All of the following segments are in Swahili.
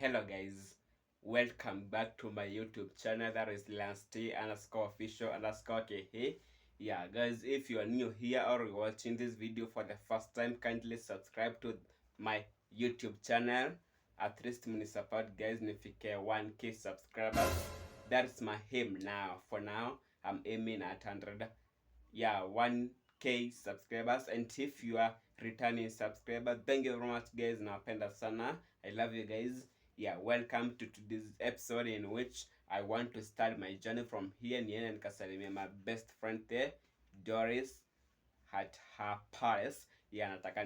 Hello guys, welcome back to my YouTube channel, that is Lance_official_ke. Yeah guys, if you are new here or you're watching this video for the first time, kindly subscribe to my YouTube channel. At least muni support guys, nifike 1k subscribers. That's my aim now. For now, I'm aiming at 1k subscribers. And if you are returning subscriber, thank you very much guys, napenda sana. I love you guys. Yeah, welcome to today's episode in which I want to start my journey from here niende nikasalimia my best friend there, Doris, at her Paris. Yeah, nataka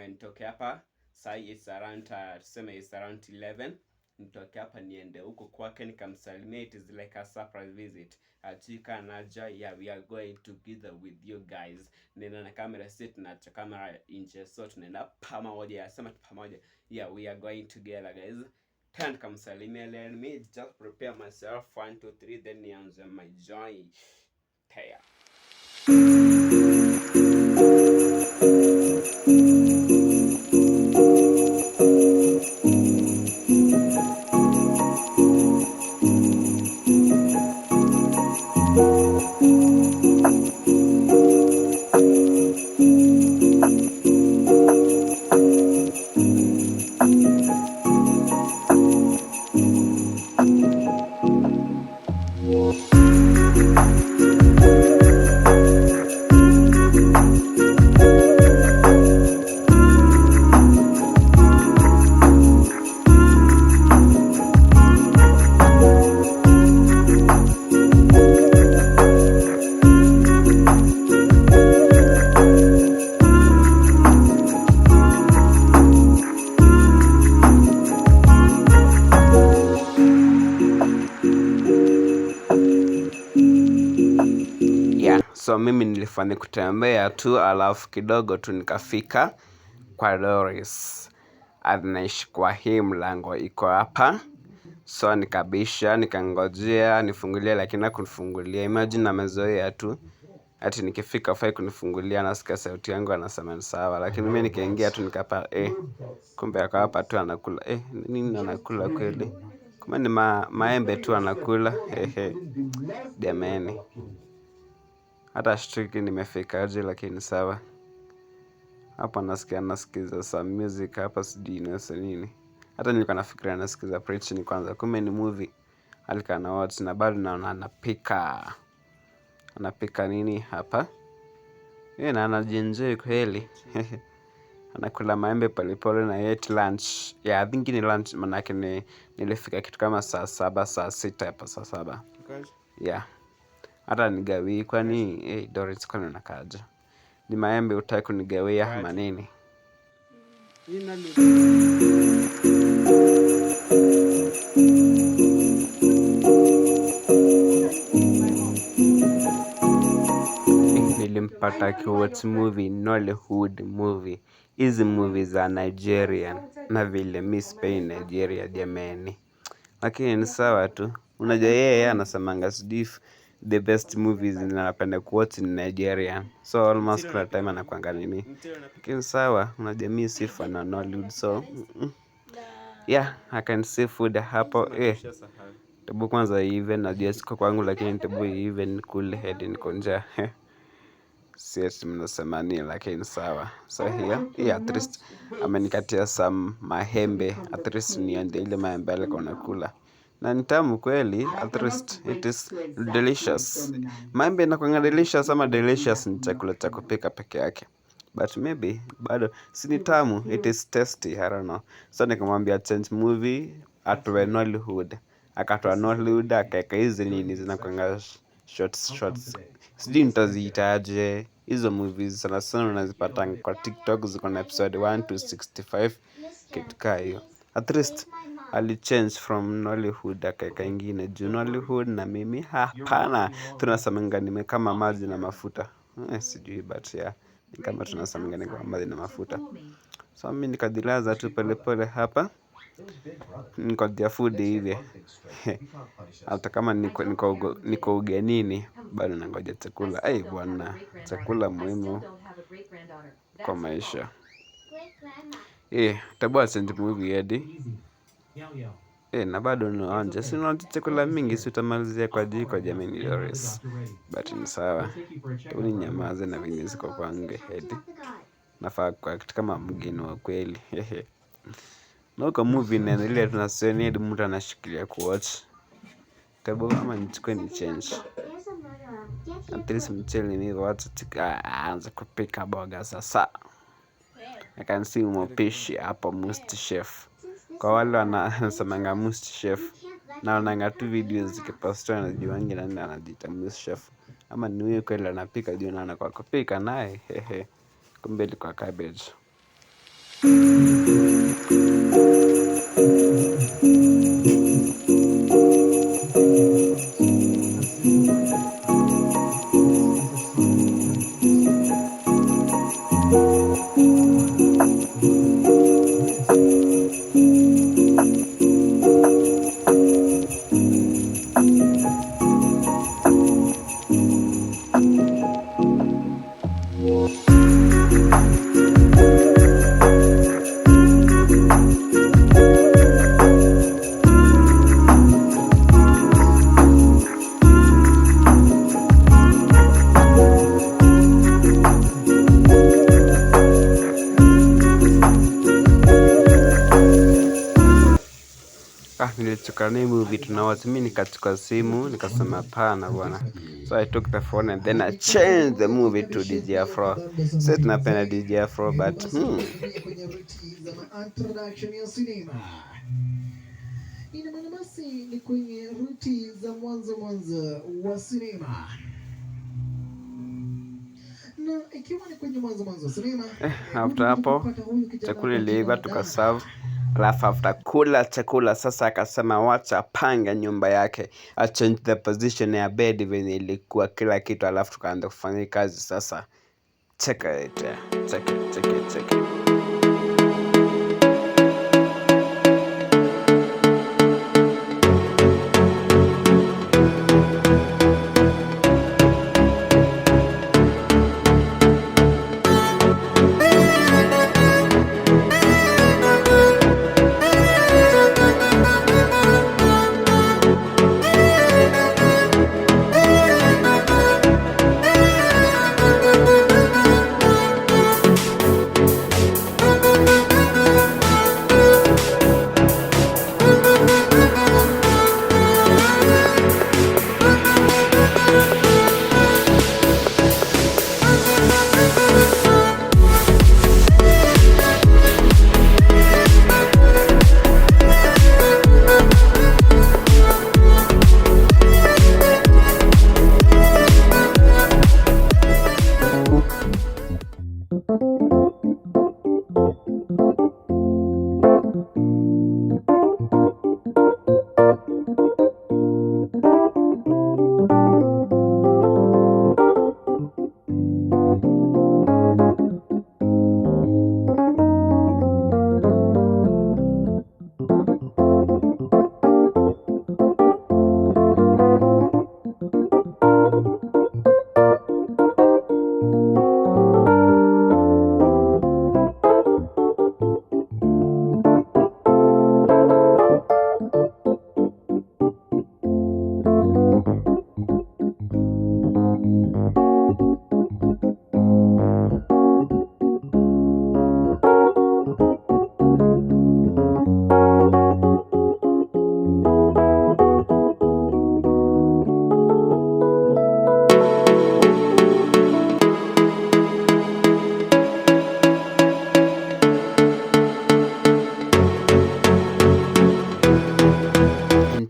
nitoke hapa sai, it's around tuseme it's around 11. Nitoke hapa niende huko kwake nikamsalimia. It is like a surprise visit. Chika naja. Yeah, we are going together with you guys. Nenda na camera sit na camera nje, so tunaenda pamoja. Sema pamoja. Yeah, we are going together guys. Turn kamsalimia. Let me just prepare myself. 1 2 3, then nianze my journey. Taya. So mimi nilifanya kutembea tu, alafu kidogo tu nikafika kwa Doris. Anaishi kwa hii mlango iko hapa. So nikabisha, nikangojea nifungulie, lakini hakunifungulia. Imagine amezoea tu ati nikifika hafai kunifungulia, nasikia sauti yangu anasema ni sawa, lakini mimi nikaingia tu nikapa kumbe ako hapa tu anakula. Nini anakula kweli? Kumbe ni maembe tu anakula. Jameni. Hata shtuki nimefikaje, lakini sawa. Hapa nasikiza some music hapa, sijui inaweza nini. Hata nilikuwa nafikiria nasikiza preaching kwanza, kumbe ni movie alikuwa na watch, na bado naona anapika nini hapa. Na anajienjoy kweli. Anakula maembe polepole na yet lunch. Yeah, I think ni lunch, manake nilifika kitu kama saa 7 saa 6 hapa saa 7. Yeah. Hata nigawii kwani Doris kwani unakaaje? Ni maembe hutaki kunigawia ama nini? Nilimpata akiwatch movie, Nollywood movie. Hizi movies za Nigerian, na vile mi sipendi Nigeria jameni. Lakini ni sawa tu. Unajua yeye anasemanga sijui the best movies ninapenda kuwatch ni Nigerian. So almost kila time anakuanga nini. Lakini sawa, unajua mi si fan wa Nollywood, so yeah, I can see food hapo. Tebu kwanza even najua siko kwangu, lakini tebu even kule hadi niko njaa. Sieti mnasema nini, lakini sawa. So here at least amenikatia some mahembe, at least niende ile maembe alikuwa anakula. Na ni tamu kweli, at least it is delicious. Maembe inakuanga delicious ama delicious ni chakula cha kupika peke yake. But maybe bado si ni tamu, it is tasty, I don't know. So nikamwambia change movie atoe Nollywood. Akatoa Nollywood, akaeka hizi nini zinakuanga shorts. Sijui nitaziitaje. Hizo movies sana sana unazipatanga kwa TikTok, ziko na episode 1 to 65, kitu kaa hiyo. At least alichange from Nollywood akaeka ingine, juu Nollywood na mimi hapana, tunasemanga nimekama maji na mafuta. Sijui but yeah, ni kama tunasemanga ni kama maji na mafuta. So mimi nikajilaza tu polepole hapa, nikojea food hivi. Hata kama niko ugenini, bado nangoja chakula. Bwana, chakula muhimu kwa maisha. Tebu change movie hadi Na bado unaonja. Si unaonja chakula mingi, si utamalizia kwa jiko jamani Doris. But ni sawa. Hebu ninyamaze na venye ziko kwangu hedi. Nafaa kuact kama mgeni wa kweli. Na huko movie inaendelea tunasioni hadi mtu anashikilia kuwatch. Kabo ama nichukue ni change. At least mchele ni watu aanze kupika boga sasa. I can see mpishi hapo Must Chef. Kwa wale wanasemanga Must Chef, naonanga tu videos zikipostiwa najuangi nani anajiita Must Chef. Ama ni huyu kweli anapika juu naona kwa kupika naye kumbe ilikuwa cabbage. Nilichoka na movie tunawatch, mimi nikachukua simu nikasema hapana bwana. So I took the phone and then I changed the movie to DJ Afro. Sasa tunapenda DJ Afro but ina maana basi ni kwenye ruti za mwanzo wa sinema. Na ikiwa ni kwenye mwanzo wa sinema, after hapo chakula iliiva tukaserve. Alafu after kula chakula sasa akasema wacha panga nyumba yake, I change the position ya bed venye ilikuwa kila kitu, alafu tukaanza kufanya kazi sasa. Check it.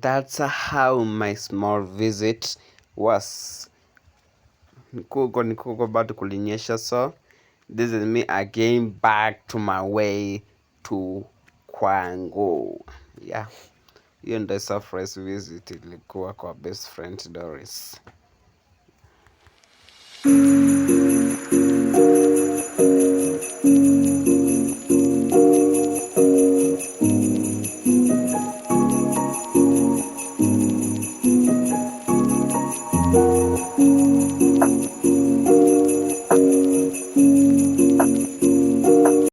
That's how my small visit was. Nikuko bado kulinyesha, so this is me again back to my way to kwangu. Yeah, hiyo ndio surprise visit ilikuwa kwa best friend Doris.